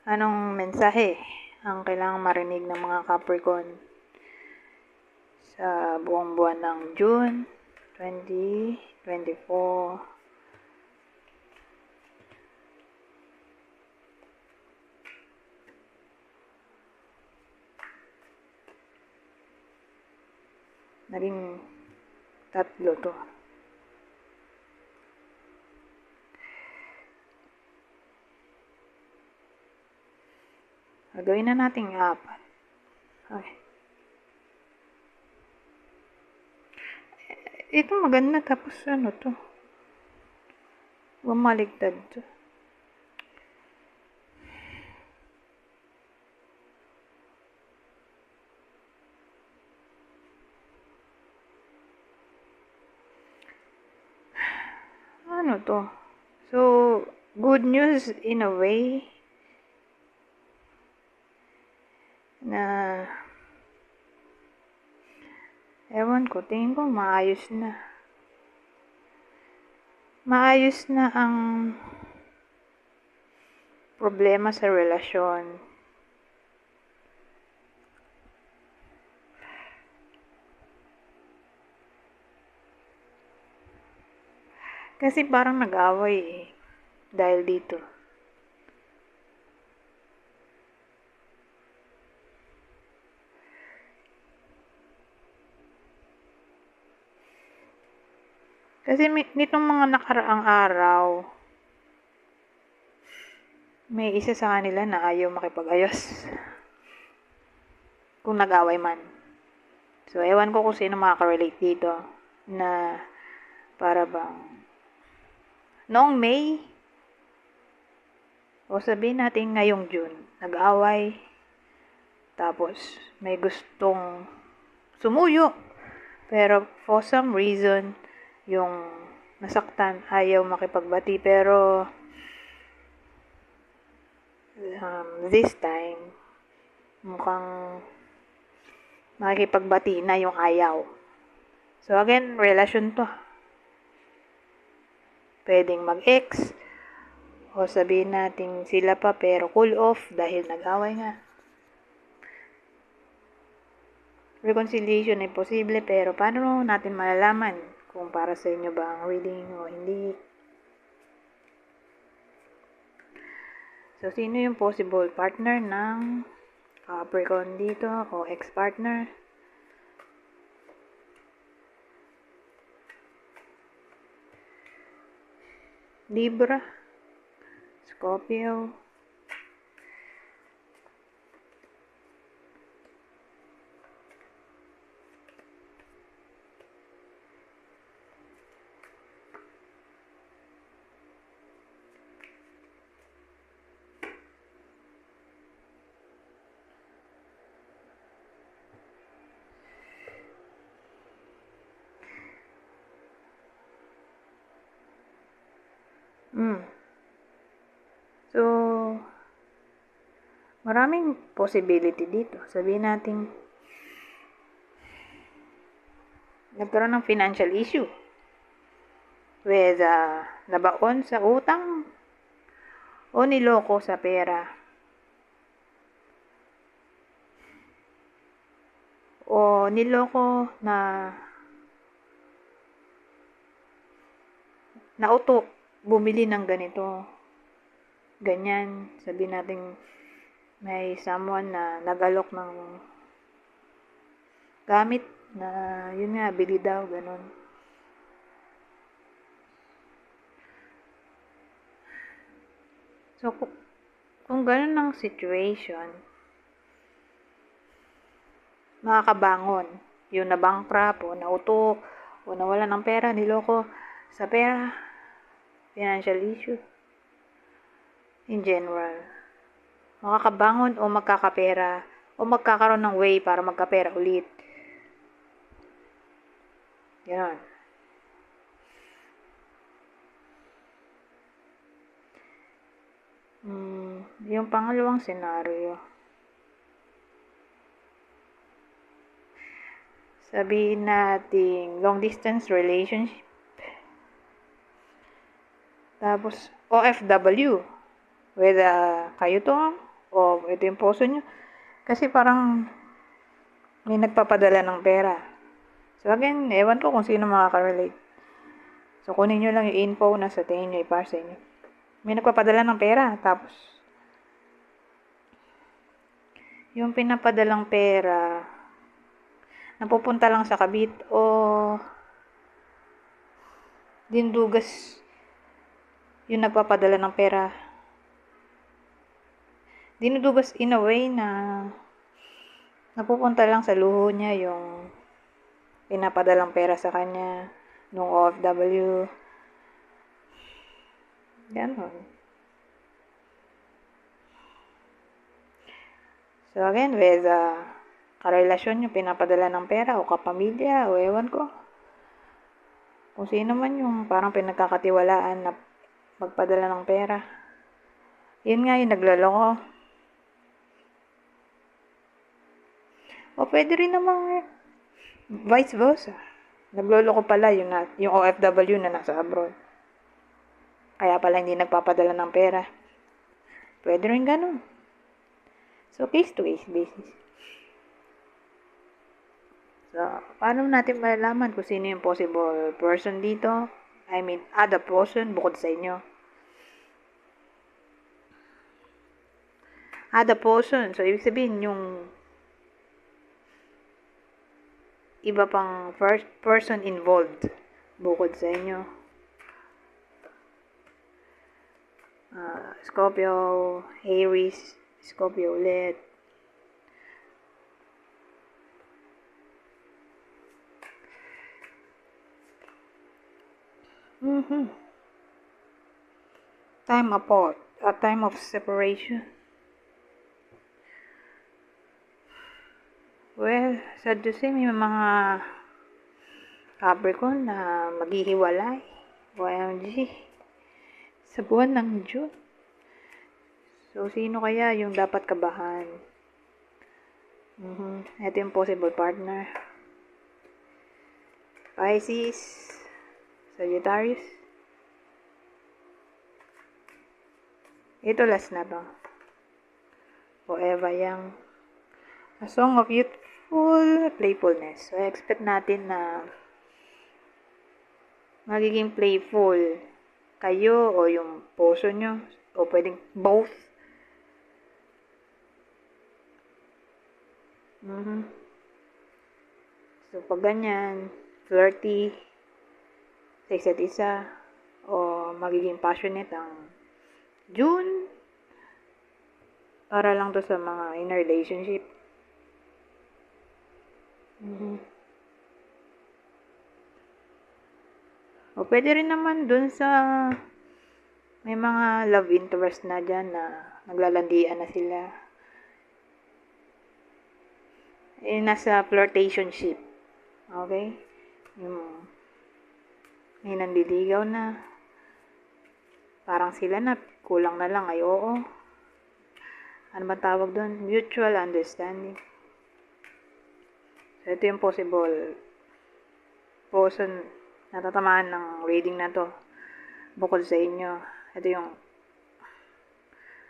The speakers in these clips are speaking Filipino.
Anong mensahe ang kailangang marinig ng mga Capricorn sa buong buwan ng June 2024? Naging tatlo to. Gawin na natin 4. Okay. Ito maganda, tapos ano to? Bumaligtad to. Ano to? So, good news in a way na ewan ko, tingin ko maayos na. Maayos na ang problema sa relasyon. Kasi parang nag-away eh, dahil dito. Kasi nitong mga nakaraang araw, may isa sa kanila na ayaw makipag-ayos. Kung nag-away man. So, ewan ko kung sino makaka-relate dito na para bang noong May o sabihin natin ngayong June, nag-away, tapos may gustong sumuyo, pero for some reason, yung nasaktan ayaw makipagbati, pero this time, mukhang makikipagbati na yung ayaw. So again, relasyon to. Pwedeng mag-ex, o sabihin natin sila pa pero cool off dahil nag-away nga. Reconciliation ay posible, pero paano natin malalaman kung para sa inyo ba ang reading o hindi? So, sino yung possible partner ng Capricorn dito o ex-partner? Libra, Scorpio, So, maraming possibility dito. Sabihin natin, nagkaroon ng financial issue with nabaon sa utang o niloko sa pera o niloko na nauto bumili ng ganito, ganyan. Sabihin natin may someone na nagalok ng gamit na yun nga, bili daw, ganun. So, kung ganun ang situation, makakabangon yung na-bankrupt o nauto o nawala ng pera, niloko sa pera, financial issue in general, makakabangon o magkakapera o magkakaroon ng way para magkapera ulit. Ganon. Yung pangalawang senaryo, sabihin natin long distance relationship, tapos OFW, whether kayo to O, ito yung poso nyo. Kasi parang may nagpapadala ng pera. So again, ewan ko kung sino makaka-relate. So kunin nyo lang yung info na sa tingin nyo ipar sa inyo. May nagpapadala ng pera, tapos yung pinapadalang pera napupunta lang sa kabit o dindugas yung nagpapadala ng pera. Dinudugas in a way na napupunta lang sa luho niya yung pinapadalang pera sa kanya nung OFW. Ganon. So again, with karelasyon yung pinapadala ng pera o kapamilya o ewan ko. Kung sino man yung parang pinagkakatiwalaan na magpadala ng pera. Yun nga yung nagloloko. O pwede rin namang vice versa. Nagloloko pala yung OFW na nasa abroad. Kaya pala hindi nagpapadala ng pera. Pwede rin ganun. So, case-to-case basis. So, paano natin malalaman kung sino yung possible person dito? I mean, other person bukod sa inyo. Other person. So, ibig sabihin yung iba pang first person involved bukod sa inyo. Scorpio, Aries, Scorpio ulit. Time apart, a time of separation. Well, sad to say, may mga Capricorn na maghihiwalay. OMG. Sa buwan ng June. So, sino kaya yung dapat kabahan? Ito yung possible partner. Pisces, Sagittarius. Ito last na to. Forever Young. A song of youthful playfulness. So, expect natin na magiging playful kayo o yung puso nyo. O pwedeng both. So, pag ganyan, flirty sa isa't isa, o magiging passionate ang June, para lang to sa mga in a relationship. O pwede rin naman dun sa may mga love interest na dyan na naglalandian na sila. Nasa flirtationship. Okay? Yung may nandiligaw na. Parang sila na, kulang na lang ay oo. Ano ba tawag doon? Mutual understanding. So, ito yung possible person na tatamaan ng reading na to. Bukod sa inyo, ito yung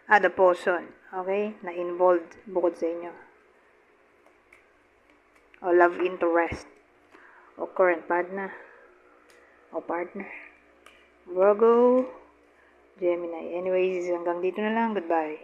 other person, okay? Na involved bukod sa inyo. O love interest. O current partner. O partner. Virgo, Gemini. Anyways, hanggang dito na lang. Goodbye.